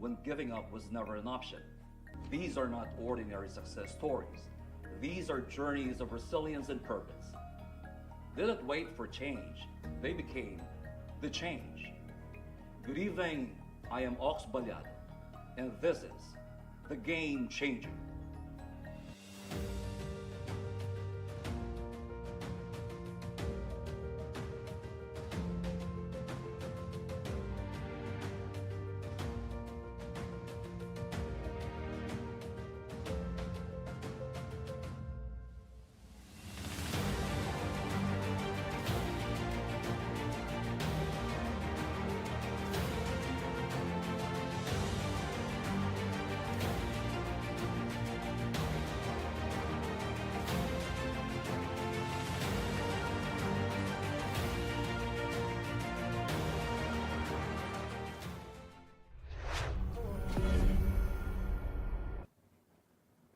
when giving up was never an option. These are not ordinary success stories. These are journeys of resilience and purpose. They didn't wait for change. They became the change. Good evening, I am Ox Ballado, and this is The Game Changer.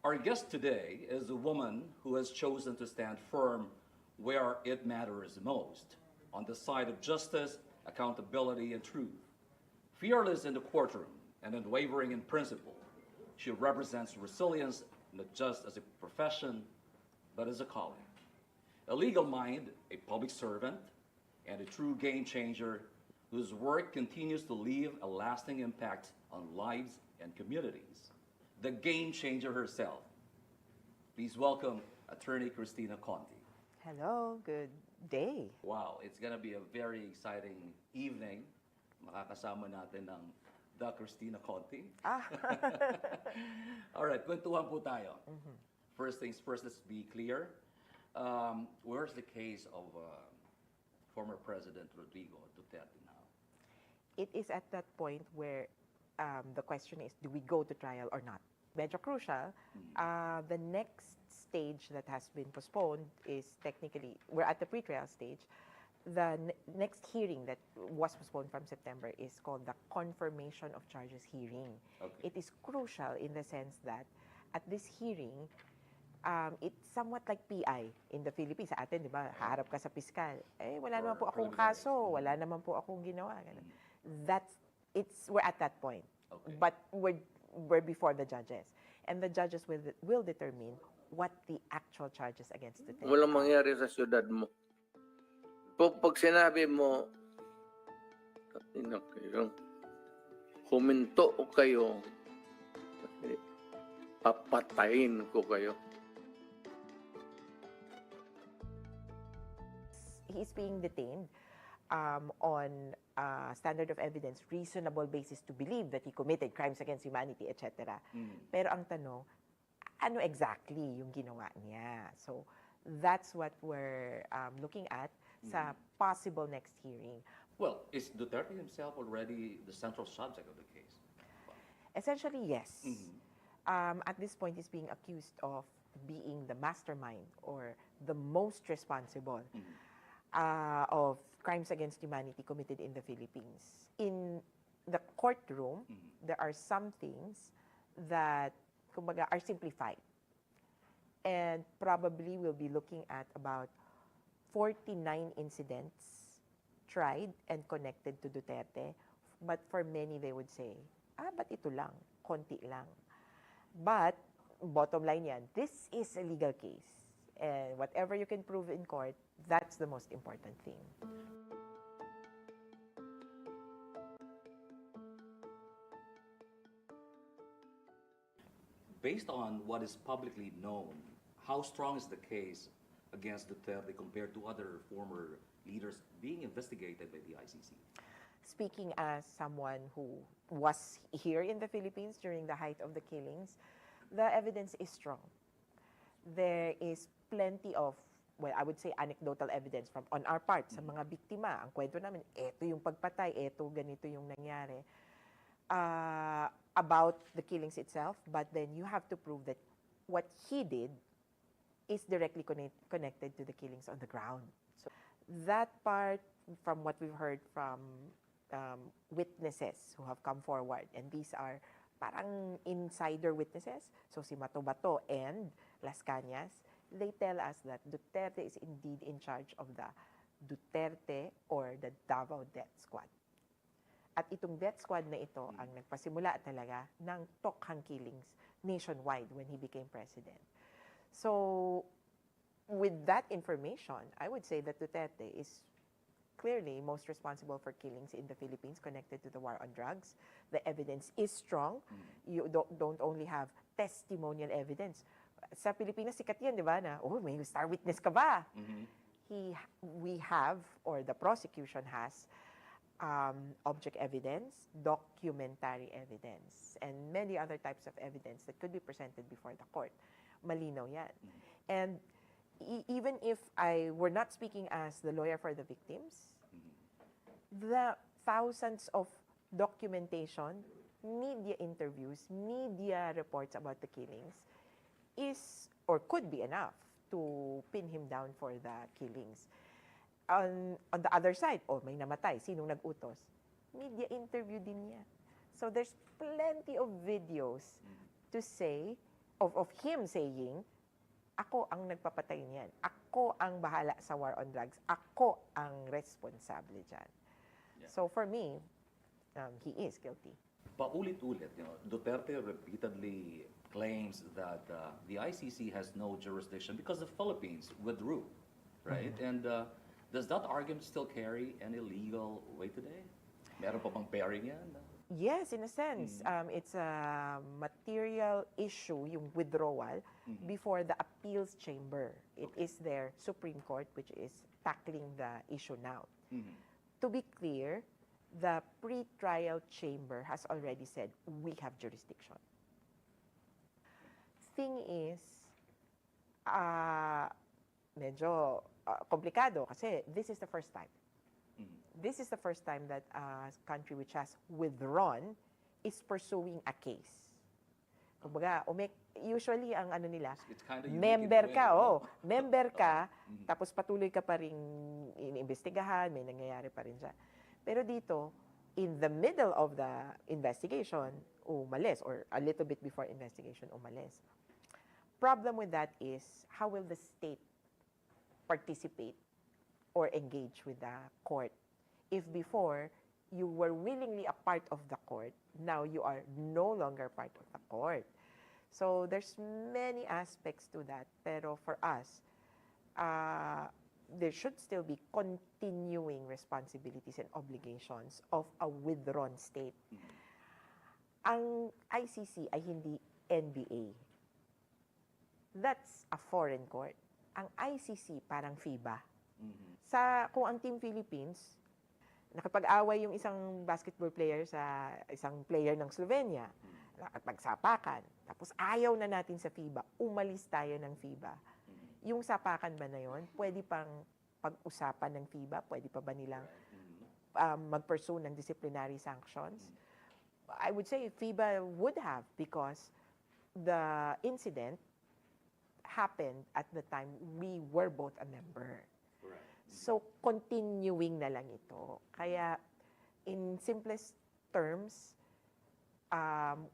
Our guest today is a woman who has chosen to stand firm where it matters most, on the side of justice, accountability, and truth. Fearless in the courtroom and unwavering in principle, she represents resilience not just as a profession, but as a calling. A legal mind, a public servant, and a true game changer whose work continues to leave a lasting impact on lives and communities. The game changer herself. Please welcome Attorney Kristina Conti. Hello, good day. Wow, it's gonna be a very exciting evening. Makakasama natin ng the Kristina Conti. All right, kwentuhan po tayo. First things first, let's be clear. Where's the case of former President Rodrigo Duterte now? It is at that point where the question is, do we go to trial or not? Medyo crucial. The next stage that has been postponed is technically, we're at the pretrial stage. The next hearing that was postponed from September is called the confirmation of charges hearing. Okay. It is crucial in the sense that at this hearing, it's somewhat like PI in the Philippines. Sa atin, di ba, haharap ka sa piskal. Eh, wala naman po akong kaso, wala naman po akong ginawa. We're at that point. Okay. But we're before the judges. And the judges will determine what the actual charges against the Duterte Walang mangyari sa syudad mo. Pag sinabi mo, huminto kayo, papatayin ko kayo. He's being detained on standard of evidence, reasonable basis to believe that he committed crimes against humanity, etc. Pero ang tanong, ano exactly yung ginawa niya? So that's what we're looking at sa possible next hearing. Well, is Duterte himself already the central subject of the case? Essentially, yes. At this point, he's being accused of being the mastermind or the most responsible of crimes against humanity committed in the Philippines. In the courtroom, there are some things that kumbaga, are simplified. And probably we'll be looking at about 49 incidents tried and connected to Duterte. But for many, they would say, ba't ito lang? Konti lang. But, bottom line yan, this is a legal case. And whatever you can prove in court, that's the most important thing. Based on what is publicly known, how strong is the case against Duterte compared to other former leaders being investigated by the ICC? Speaking as someone who was here in the Philippines during the height of the killings, the evidence is strong. There is plenty of, well, I would say anecdotal evidence from on our part sa mga biktima. Ang kwento namin, eto yung pagpatay, eto ganito yung nangyari. About the killings itself, but then you have to prove that what he did is directly connected to the killings on the ground. So that part, from what we've heard from witnesses who have come forward, and these are parang insider witnesses, so si Bato and Las Cañas, they tell us that Duterte is indeed in charge of the Duterte or the Davao Death Squad. At itong death squad na ito ang nagpasimula talaga ng tokhang killings nationwide when he became president. So, with that information, I would say that Duterte is clearly most responsible for killings in the Philippines connected to the war on drugs. The evidence is strong. You don't only have testimonial evidence. Sa Pilipinas, sikat yan, di ba? Na, may star witness ka ba? We have, or the prosecution has, object evidence, documentary evidence, and many other types of evidence that could be presented before the court. Malinaw yan. And even if I were not speaking as the lawyer for the victims, the thousands of documentation, media interviews, media reports about the killings is or could be enough to pin him down for the killings. On the other side, may namatay. Sinong nag-utos? Media interview din niya. So there's plenty of videos to say, of him saying, ako ang nagpapatay niyan. Ako ang bahala sa war on drugs. Ako ang responsable dyan. Yeah. So for me, he is guilty. Paulit-ulit, Duterte repeatedly claims that the ICC has no jurisdiction because the Philippines withdrew, right? And does that argument still carry any legal weight today? Meron pa bang bearing yan? Yes, in a sense. It's a material issue, yung withdrawal, before the appeals chamber. It is their Supreme Court which is tackling the issue now. To be clear, the pre-trial chamber has already said, we have jurisdiction. Thing is, medyo komplikado kasi this is the first time. This is the first time that a country which has withdrawn is pursuing a case. Kumbaga, usually ang ano nila, It's kind of unique member in a way, ka, no? member ka, tapos patuloy ka pa ring iniimbestigahan, may nangyayari pa rin siya. Pero dito, in the middle of the investigation, umalis, or a little bit before investigation, umalis. Problem with that is, how will the state participate or engage with the court? If before, you were willingly a part of the court, now you are no longer part of the court. So there's many aspects to that. Pero for us, there should still be continuing responsibilities and obligations of a withdrawn state. Ang ICC ay hindi NBA. That's a foreign court. Ang ICC parang FIBA. Kung ang Team Philippines, nakapag-away yung isang basketball player sa isang player ng Slovenia, nakapagsapakan, tapos ayaw na natin sa FIBA, umalis tayo ng FIBA. Yung sapakan ba na yon, pwede pang pag-usapan ng FIBA? Pwede pa ba nilang mag-pursue ng disciplinary sanctions? I would say FIBA would have, because the incident happened at the time we were both a member. So, continuing na lang ito. Kaya, in simplest terms,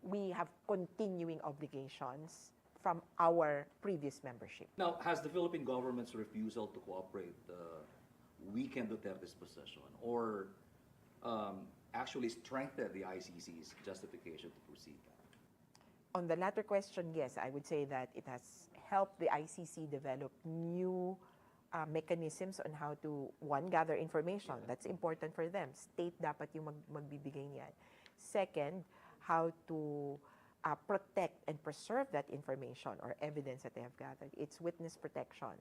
we have continuing obligations from our previous membership. Now, has the Philippine government's refusal to cooperate weakened Duterte's position or actually strengthened the ICC's justification to proceed? On the latter question, yes, I would say that it has helped the ICC develop new mechanisms on how to, one, gather information. That's important for them. State dapat yung magbibigay niyan. Second, how to protect and preserve that information or evidence that they have gathered. It's witness protection.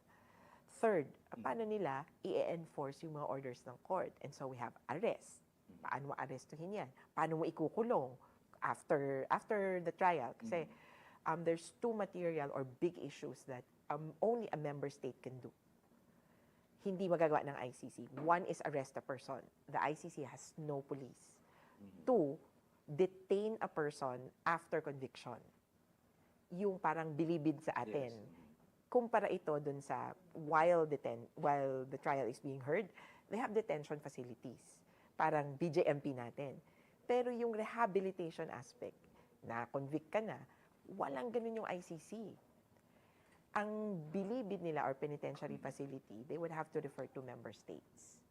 Third, paano nila i-enforce yung mga orders ng court? And so we have arrest. Paano mo arestuhin yan? Paano mo ikukulong after the trial? Kasi there's two material or big issues that only a member state can do. Hindi magagawa ng ICC. One is arrest a person. The ICC has no police. Two, detain a person after conviction. Yung parang bilibid sa atin. Yes. Kumpara ito dun sa while the trial is being heard, they have detention facilities. Parang BJMP natin. Pero yung rehabilitation aspect, na convict ka na, walang ganun yung ICC. Ang bilibid nila or penitentiary facility, they would have to refer to member states.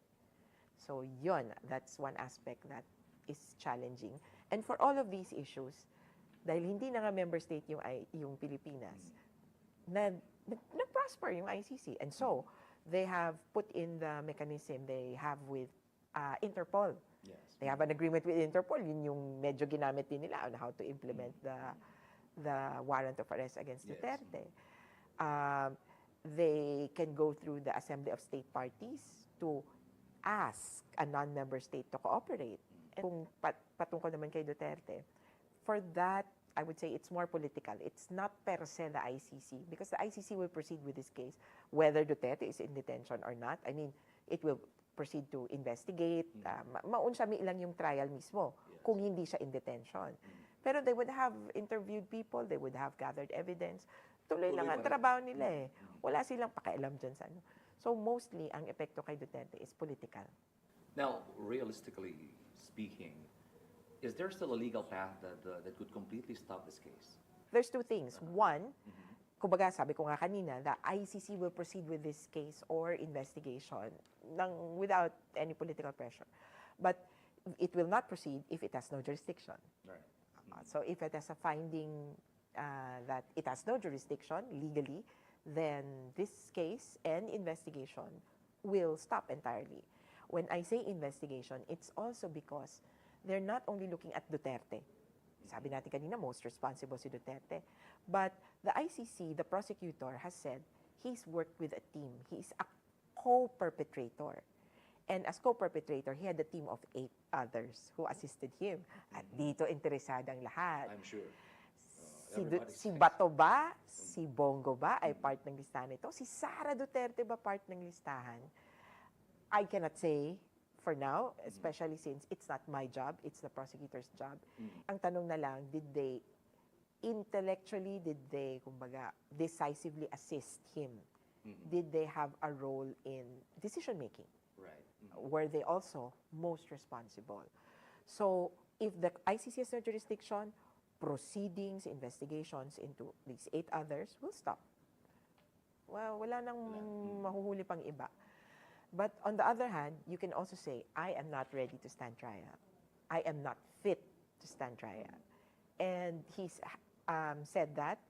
So yun, that's one aspect that is challenging. And for all of these issues, dahil hindi na nga member state yung Pilipinas, nag-prosper yung ICC. And so, they have put in the mechanism they have with Interpol. Yes. They have an agreement with Interpol. Yun yung medyo ginamit din nila on how to implement the warrant of arrest against Yes. Duterte. They can go through the Assembly of State Parties to ask a non-member state to cooperate. And kung patungkol naman kay Duterte, for that, I would say it's more political. It's not per se the ICC, because the ICC will proceed with this case, whether Duterte is in detention or not. I mean, it will proceed to investigate. Maunsami lang yung trial mismo kung hindi siya in detention. Pero they would have interviewed people, they would have gathered evidence. Tuloy lang ang trabaho nila eh. Wala silang pakialam dyan sa ano. So mostly, ang epekto kay Duterte is political. Now, realistically speaking, is there still a legal path that could completely stop this case? There's two things. One, kumbaga sabi ko nga kanina, the ICC will proceed with this case or investigation without any political pressure. But it will not proceed if it has no jurisdiction. Right. So if it has a finding that it has no jurisdiction legally, then this case and investigation will stop entirely. When I say investigation, it's also because they're not only looking at Duterte. Sabi natin kanina, most responsible si Duterte. But the ICC, the prosecutor, has said he's worked with a team. He's a co-perpetrator. And as co-perpetrator, he had a team of 8 others who assisted him. At dito interesadang lahat. I'm sure. Si Bato ba, si Bongo ba ay part ng listahan nito? Si Sara Duterte ba part ng listahan? I cannot say for now, especially since it's not my job, it's the prosecutor's job. Ang tanong na lang, did they kumbaga, decisively assist him? Did they have a role in decision-making? Right. Were they also most responsible? So, if the ICC has no jurisdiction, proceedings, investigations into these 8 others will stop. Well, wala nang mahuhuli pang iba. But on the other hand, you can also say, I am not ready to stand trial. I am not fit to stand trial. And he's said that,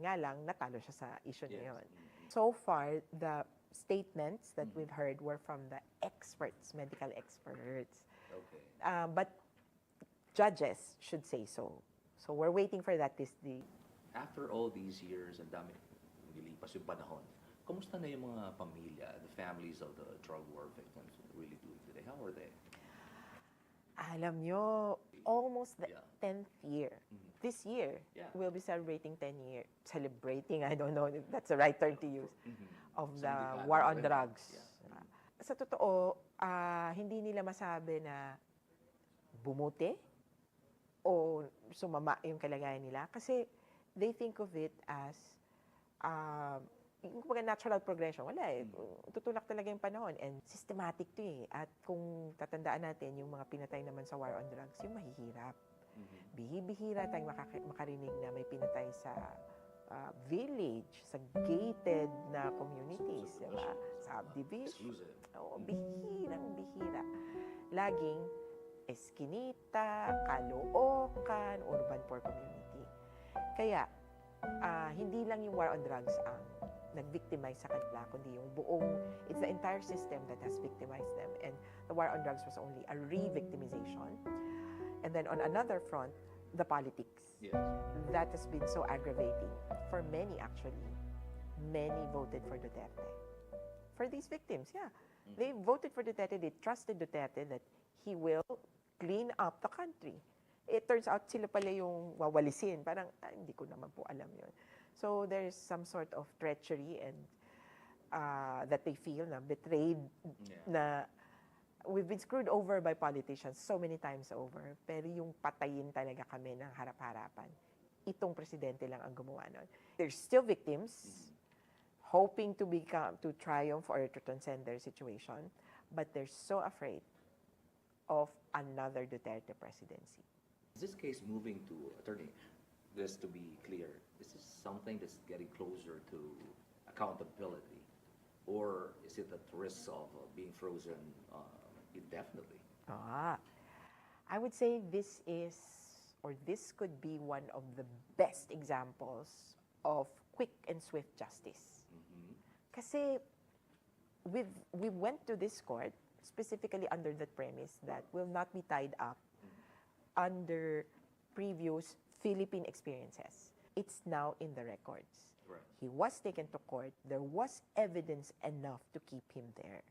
nga lang, natalo siya sa issue na yun. So far, the statements that we've heard were from the experts, medical experts. Okay. But judges should say so. So we're waiting for that this day. After all these years, ang dami nilipas yung panahon, kumusta na yung mga pamilya, the families of the drug war victims really doing today? How are they? Alam nyo, almost the 10th year. This year, we'll be celebrating 10 years. Celebrating, I don't know if that's the right term to use, of the war on drugs. Sa totoo, hindi nila masabi na bumuti o sumama yung kalagayan nila. Kasi they think of it as yung natural progression. Wala eh. Tutulak talaga yung panahon. And systematic to eh. At kung tatandaan natin, yung mga pinatay naman sa war on drugs, yung mahihirap. Bihibihira tayong makarinig na may pinatay sa village, sa gated na communities, diba? Subdivision. Oo, bihirang-bihira. Laging Eskinita, Caloocan, urban poor community. Kaya, hindi lang yung war on drugs ang nag-victimize sa kanila, kundi yung buong, it's the entire system that has victimized them. And the war on drugs was only a re-victimization. And then on another front, the politics. Yes. That has been so aggravating. For many, actually, many voted for Duterte. For these victims, yeah. They voted for Duterte. They trusted Duterte that he will clean up the country. It turns out sila pala yung wawalisin. Parang, hindi ko naman po alam yun. So there's some sort of treachery and that they feel na betrayed, na we've been screwed over by politicians so many times over. Pero yung patayin talaga kami ng harap-harapan, itong presidente lang ang gumawa nun. There's still victims hoping to triumph or to transcend their situation, but they're so afraid of another Duterte presidency. Is this case moving to, attorney, just to be clear, this is something that's getting closer to accountability, or is it at risk of being frozen indefinitely? I would say this could be one of the best examples of quick and swift justice. Kasi we went to this court specifically under the premise that we'll not be tied up under previous Philippine experiences. It's now in the records. Right. He was taken to court. There was evidence enough to keep him there.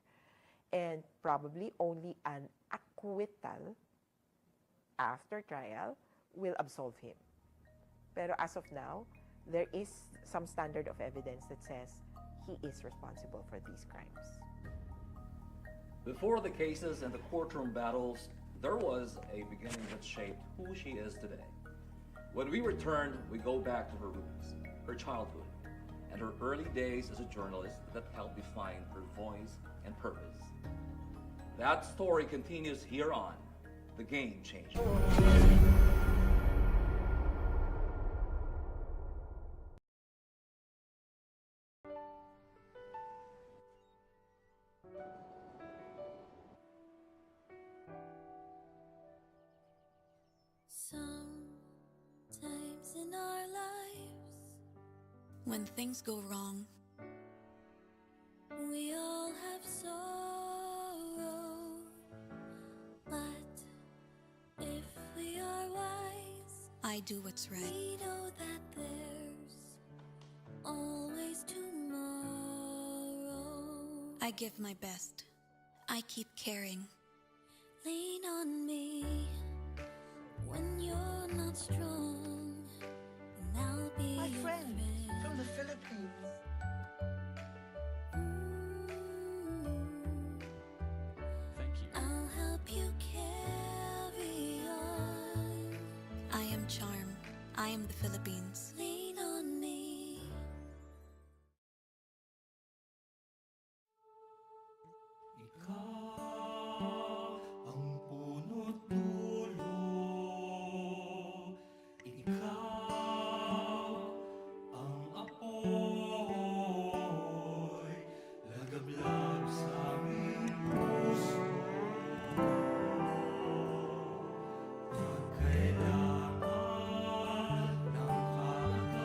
And probably only an acquittal after trial will absolve him. Pero as of now, there is some standard of evidence that says he is responsible for these crimes. Before the cases and the courtroom battles, there was a beginning that shaped who she is today. When we return, we go back to her roots, her childhood, and her early days as a journalist that helped define her voice and purpose. That story continues here on The Game Changer. Sometimes in our lives, when things go wrong, we all have sorrow. But if we are wise, I do what's right. We know that there's always tomorrow. I give my best. I keep caring. Lean on me when you're not strong, and I'll be My your friend from the Philippines. Thank you. I'll help you carry on. I am charm. I am the Philippines. Lean on me. Ikaw ang puno't dulo. Ikaw ang apoy. Lagablab sa aming puso. Pagkailangan ng kaagapay.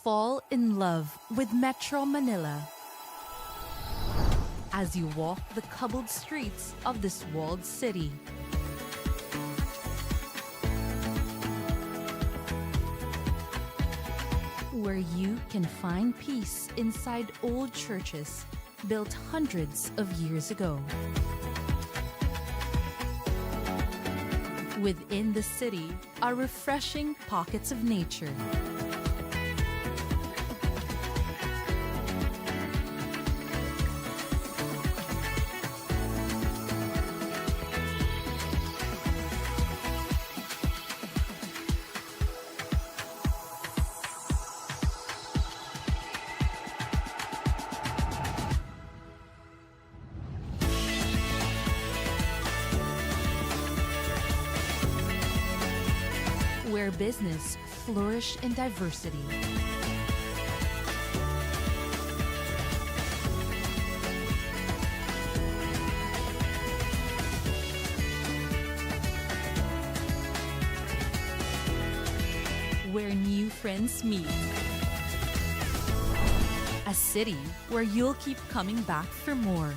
fall in love with Metro Manila as you walk the cobbled streets of this walled city. Where you can find peace inside old churches built hundreds of years ago. Within the city are refreshing pockets of nature. Where business flourish in diversity. Where new friends meet. A city where you'll keep coming back for more.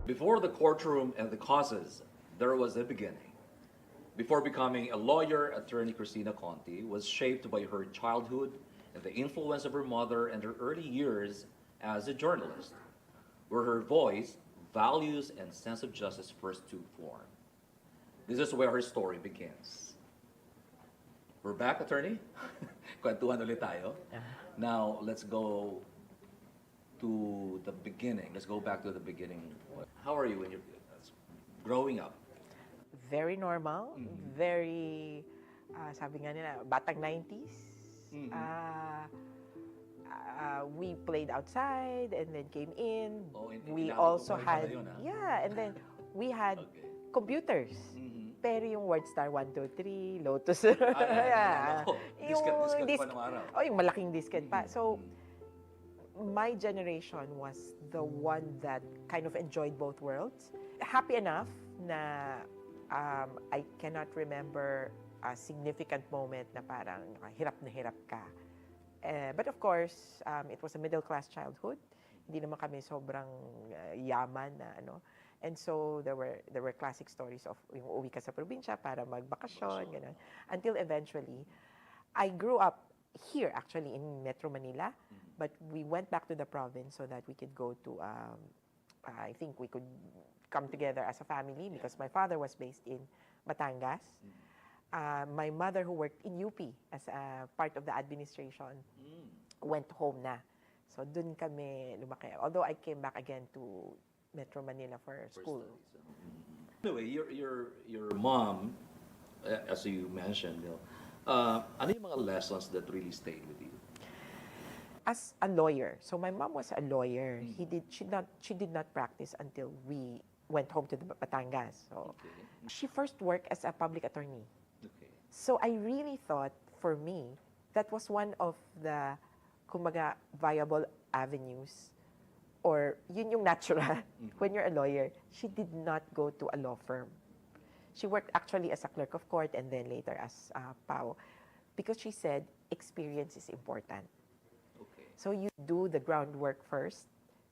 Before the courtroom and the causes, there was a beginning. Before becoming a lawyer, attorney Kristina Conti was shaped by her childhood and the influence of her mother and her early years as a journalist, where her voice, values, and sense of justice first took form. This is where her story begins. We're back, attorney. Kwentuhan ulit tayo. Now, let's go to the beginning. Let's go back to the beginning. How are you when you're growing up? Very normal, very, sabi nga nila, batang 90s. We played outside and then came in. We also had, and then we had computers. Pero yung WordStar 1, 2, 3, Lotus. Disket pa ng araw. Yung malaking disket pa. So, my generation was the one that kind of enjoyed both worlds. Happy enough na I cannot remember a significant moment na parang hirap na hirap ka. But of course, it was a middle-class childhood. Hindi naman kami sobrang yaman na ano. And so there were classic stories of yung uwi ka sa probinsya para magbakasyon, ganun. Until eventually, I grew up here actually in Metro Manila, but we went back to the province so that we could go to, I think we could come together as a family because my father was based in Batangas. My mother, who worked in UP as a part of the administration, went home na. So dun kami lumaki. Although I came back again to Metro Manila for school. Anyway, your mom, as you mentioned, ano yung mga lessons that really stayed with you? As a lawyer, so my mom was a lawyer. She did not practice until we went home to the Batangas. So she first worked as a public attorney. So I really thought, for me, that was one of the, kumbaga, viable avenues, or yun yung natural when you're a lawyer. She did not go to a law firm. She worked actually as a clerk of court and then later as PAO, because she said experience is important. So you do the groundwork first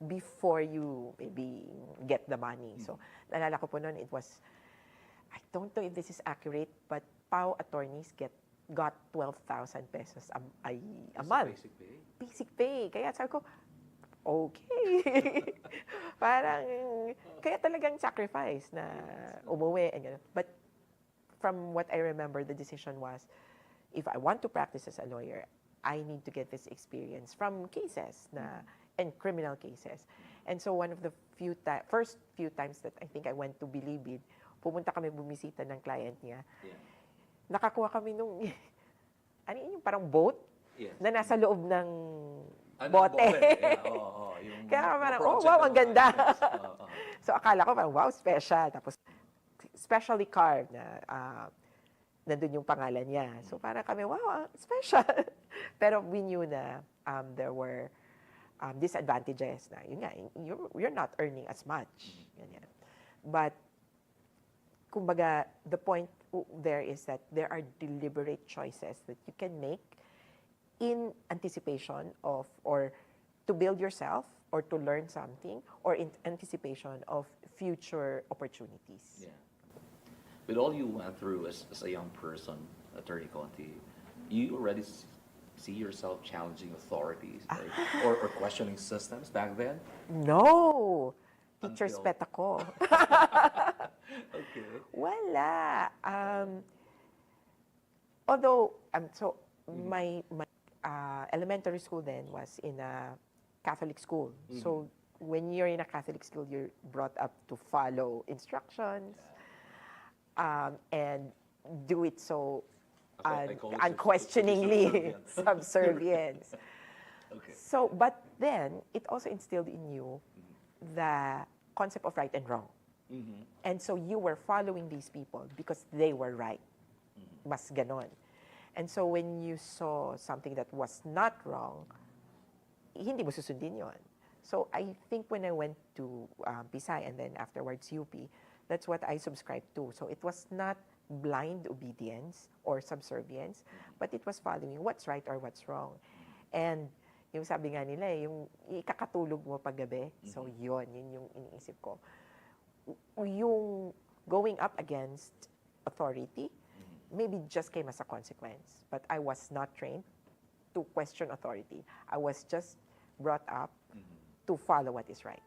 before you maybe get the money. So naalala ko po noon, it was, I don't know if this is accurate, but PAO attorneys got 12,000 pesos a month. Basic pay? Basic pay. Kaya sabi ko, okay. Parang, kaya talagang sacrifice na umuwi. And gano'n. But from what I remember, the decision was, if I want to practice as a lawyer, I need to get this experience from cases and criminal cases. And so one of the first few times that I think I went to Bilibid, pumunta kami bumisita ng client niya. Nakakuha kami nung, ano yun, yung parang boat na nasa loob ng bote. Kaya parang, oh wow, ang ganda. So akala ko parang, wow, special. Tapos, specially carved na nandun yung pangalan niya. So parang kami, wow, special. Pero we knew na there were disadvantages na, yun nga, you're not earning as much. Ganyan. But, kumbaga, the point there is that there are deliberate choices that you can make in anticipation of, or to build yourself, or to learn something, or in anticipation of future opportunities. Yeah. With all you went through as a young person, Attorney Conti, you already see yourself challenging authorities, right? or questioning systems back then? No! Teacher's Until- pet ako. Okay. Wala. Although, my elementary school then was in a Catholic school. So when you're in a Catholic school, you're brought up to follow instructions and do it so I call it unquestioningly subservience. Okay. So, but then it also instilled in you the concept of right and wrong. And so you were following these people because they were right. Mas ganon. And so when you saw something that was not wrong, hindi mo susundin yon. So I think when I went to Pisay and then afterwards UP, that's what I subscribed to. So it was not blind obedience or subservience, but it was following what's right or what's wrong. And yung sabi nga nila, yung ikakatulog mo paggabi, so yun yung iniisip ko. Yung going up against authority, maybe just came as a consequence. But I was not trained to question authority. I was just brought up to follow what is right.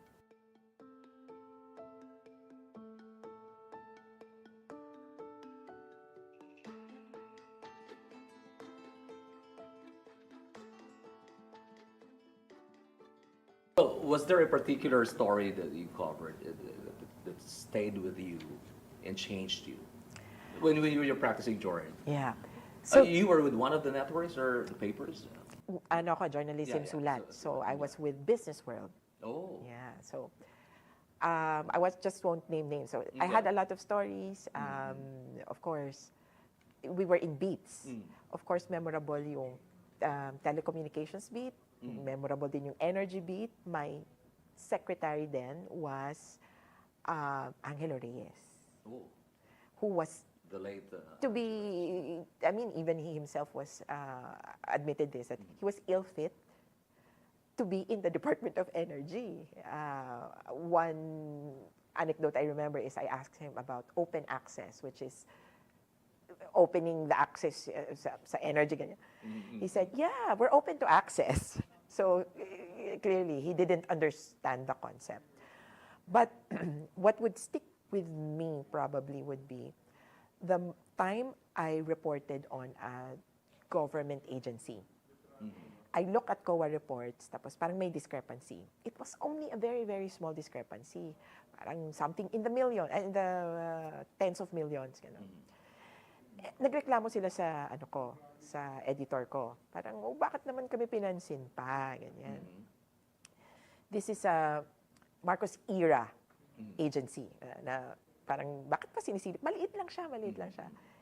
So, was there a particular story that you covered that stayed with you and changed you when you were practicing journalism? Yeah. So So, you were with one of the networks or the papers? ano ko, journalism Yeah, yeah. sulat. So, I was with Business World. Oh. Yeah, so I just won't name names. So I had a lot of stories. Of course, we were in beats. Of course, memorable yung telecommunications beat. Memorable din yung energy beat. My secretary then was Angelo Reyes, Oh. who was The late. to be, I mean, even he himself was admitted this, that he was ill fit to be in the Department of Energy. One anecdote I remember is I asked him about open access, which is opening the access sa energy. Ganyan. He said, yeah, we're open to access. So clearly, he didn't understand the concept. But what would stick with me probably would be the time I reported on a government agency. I look at COA reports, tapos parang may discrepancy. It was only a very, very small discrepancy. Parang something in the million, in the tens of millions. Gano'n. Nagreklamo sila sa, sa editor ko. Parang, bakit naman kami pinansin pa? Ganyan. This is a Marcos era agency na parang, bakit pa sinisilip? Maliit lang siya.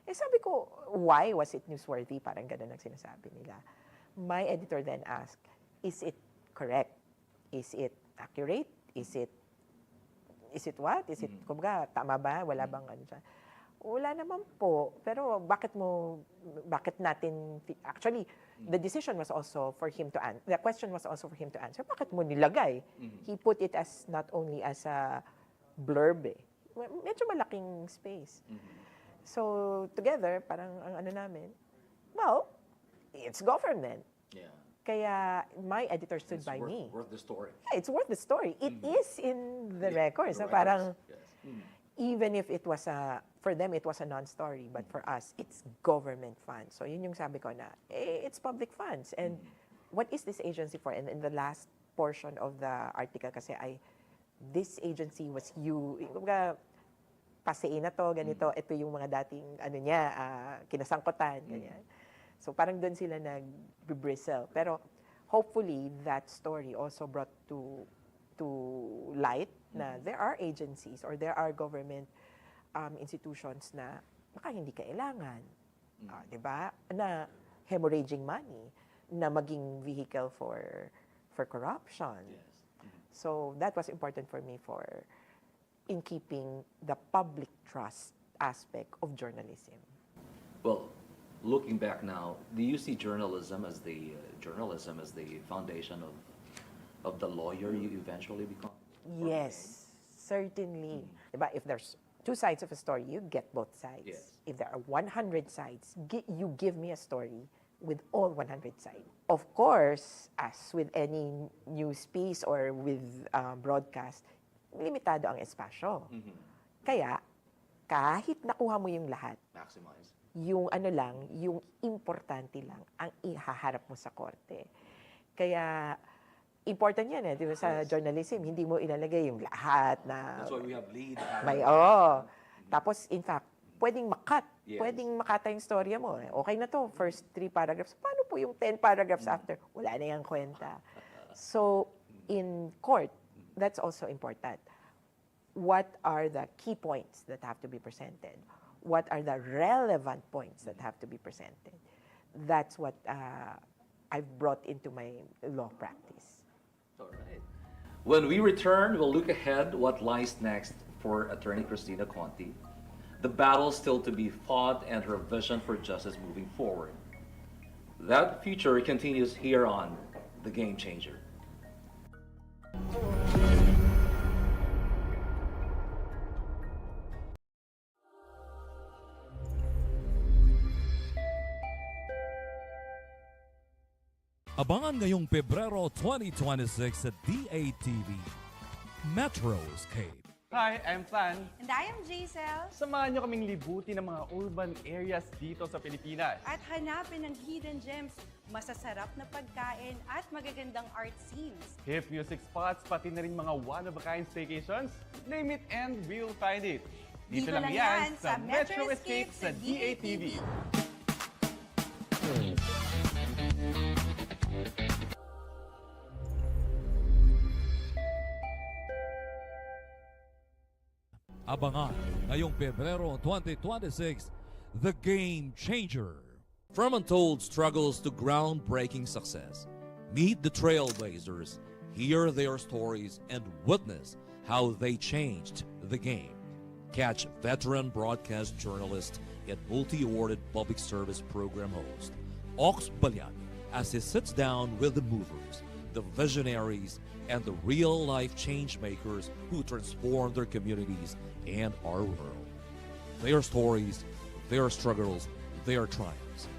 Eh sabi ko, why was it newsworthy? Parang gano'n ang sinasabi nila. My editor then asked, is it correct? Is it accurate? Is it what? Is it, kumbaga, tama ba? Wala bang ano siya? Wala naman po. Pero bakit natin, actually, the decision was also for him to answer. The question was also for him to answer. Bakit mo nilagay? He put it as not only as a blurb eh. Medyo malaking space. So, together, parang ang ano namin, well, it's government. Yeah. Kaya my editor stood It's by me. worth the story. Yeah, it's worth the story. It is in the records. The So parang, Yes. even if it was for them, it was a non-story, but for us, it's government funds. So yun yung sabi ko na, it's public funds. And what is this agency for? And in the last portion of the article kasi this agency was pasein na to, ganito, ito yung mga dating, kinasangkutan, ganyan. So parang doon sila nag-bristle. Pero hopefully, that story also brought to light na there are agencies or there are government institutions na baka hindi kailangan. Di ba? Na hemorrhaging money, na maging vehicle for for corruption. Yes. So that was important for me in keeping the public trust aspect of journalism. Well, looking back now, do you see journalism as the foundation of the lawyer you eventually become? Yes, certainly. Diba? If there's two sides of a story, you get both sides. Yes. If there are 100 sides, you give me a story with all 100 sides. Of course, as with any news piece or with broadcast, limitado ang espasyo. Kaya, kahit nakuha mo yung lahat, Maximize. yung yung importante lang ang ihaharap mo sa korte. Kaya, important yan di ba, sa journalism, hindi mo ilalagay yung lahat na... That's why we have lead. Tapos, in fact, pwedeng makat. Yes. Pwedeng makata yung storya mo. Okay na to, first 3 paragraphs. Paano po yung 10 paragraphs after? Wala na yung kwenta. So, in court, that's also important. What are the key points that have to be presented? What are the relevant points that have to be presented? That's what I've brought into my law practice. All right. When we return, we'll look ahead what lies next for Attorney Kristina Conti, the battle still to be fought, and her vision for justice moving forward. That future continues here on The Game Changer. Abangan ngayong Pebrero 2026 sa D8TV Metroscape. Hi, I'm Plan. And I am Giselle. Samahan niyo kaming libuti ng mga urban areas dito sa Pilipinas. At hanapin ng hidden gems, masasarap na pagkain at magagandang art scenes. Hip music spots, pati na rin mga one-of-a-kind staycations. Name it and we'll find it. Dito lang yan sa Metro Escape sa D8TV. Abangan ngayong Pebrero 2026, The Game Changer. From untold struggles to groundbreaking success, meet the trailblazers, hear their stories, and witness how they changed the game. Catch veteran broadcast journalist and multi-awarded public service program host Ox Ballado as he sits down with the movers, the visionaries, and the real-life change makers who transform their communities and our world. Their stories, their struggles, their triumphs.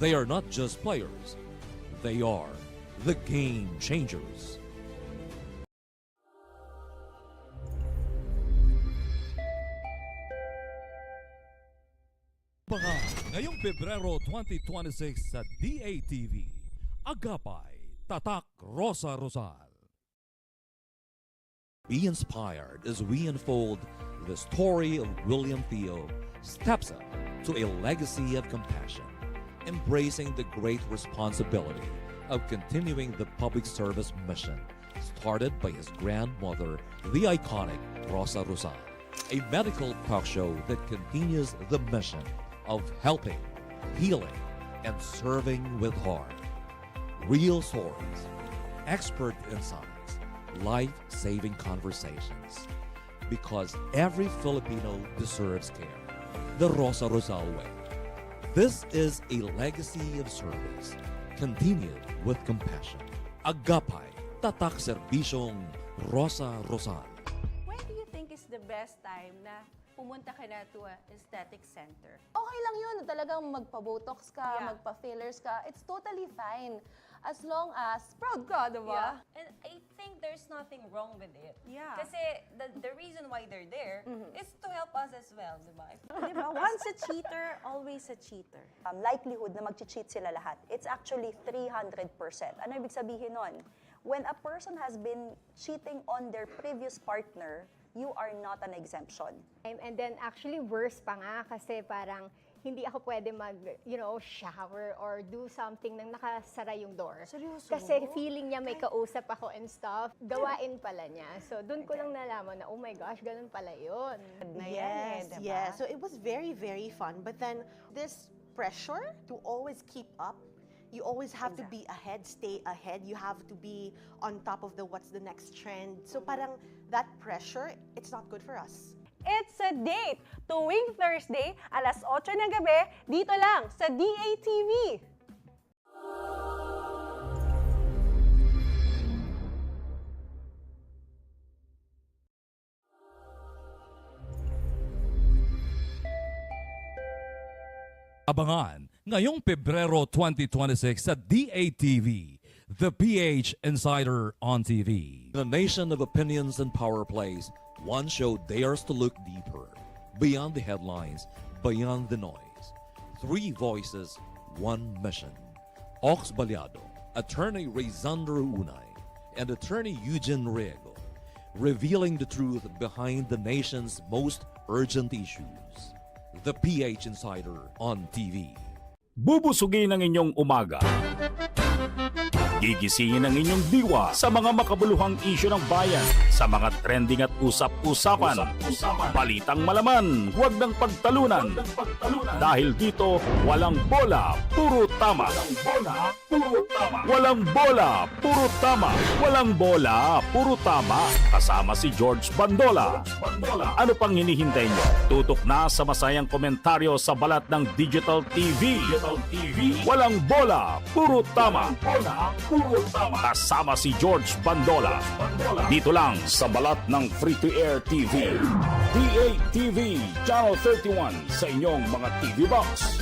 They are not just players, they are the game changers. Abangan ngayong Pebrero 2026 sa D8TV. Agapay, Tatak Rosa Rosal. Be inspired as we unfold the story of William Theo steps up to a legacy of compassion, embracing the great responsibility of continuing the public service mission started by his grandmother, the iconic Rosa Rosal, a medical talk show that continues the mission of helping, healing, and serving with heart. Real stories, expert insights, life-saving conversations. Because every Filipino deserves care. The Rosa Rosal way. This is a legacy of service, continued with compassion. Agapay, tatak serbisyong Rosa Rosal. When do you think is the best time na pumunta ka na to a aesthetic center? Okay lang yun. Talagang magpa-botox ka, Yeah. magpa-fillers ka. It's totally fine. As long as proud ka, diba? And I think there's nothing wrong with it. Yeah. Kasi the reason why they're there is to help us as well, di ba? Diba? Once a cheater, always a cheater. Likelihood na mag-cheat sila lahat, it's actually 300%. Ano ibig sabihin nun? When a person has been cheating on their previous partner, you are not an exemption. And then actually worse pa nga kasi parang hindi ako pwede shower or do something nang nakasara yung door. Seryoso? Kasi feeling niya may kausap ako and stuff, gawain pala niya. So doon ko lang nalaman na, oh my gosh, ganun pala yun. Yes, yes. So it was very, very fun. But then this pressure to always keep up You always have to be ahead, stay ahead. You have to be on top of what's the next trend. So parang that pressure, it's not good for us. It's a Date! Tuwing Thursday, alas 8 ng gabi, dito lang sa D8TV. Abangan ngayong Pebrero 2026 sa D8TV, The PH Insider on TV. In a nation of opinions and power plays, one show dares to look deeper, beyond the headlines, beyond the noise. 3 voices, 1 mission. Ox Ballado, Attorney Rayzandro Unay, and Attorney Eugene Riego, revealing the truth behind the nation's most urgent issues. The PH Insider on TV. Bubusugin ang inyong umaga. Gigisingin ang inyong diwa sa mga makabuluhang isyu ng bayan, sa mga trending at usap-usapan. Balitang malaman, huwag ng pagtalunan. Dahil dito, walang bola, puro tama. Walang bola, puro tama. Walang bola, puro tama. Kasama si George Bandola. Ano pang hinihintay nyo? Tutok na sa masayang komentaryo sa balat ng Digital TV. Walang bola, puro tama. Kasama si George Bandola. Dito lang sa balat ng Free-to-Air TV. D8TV Channel 31 sa inyong mga TV box.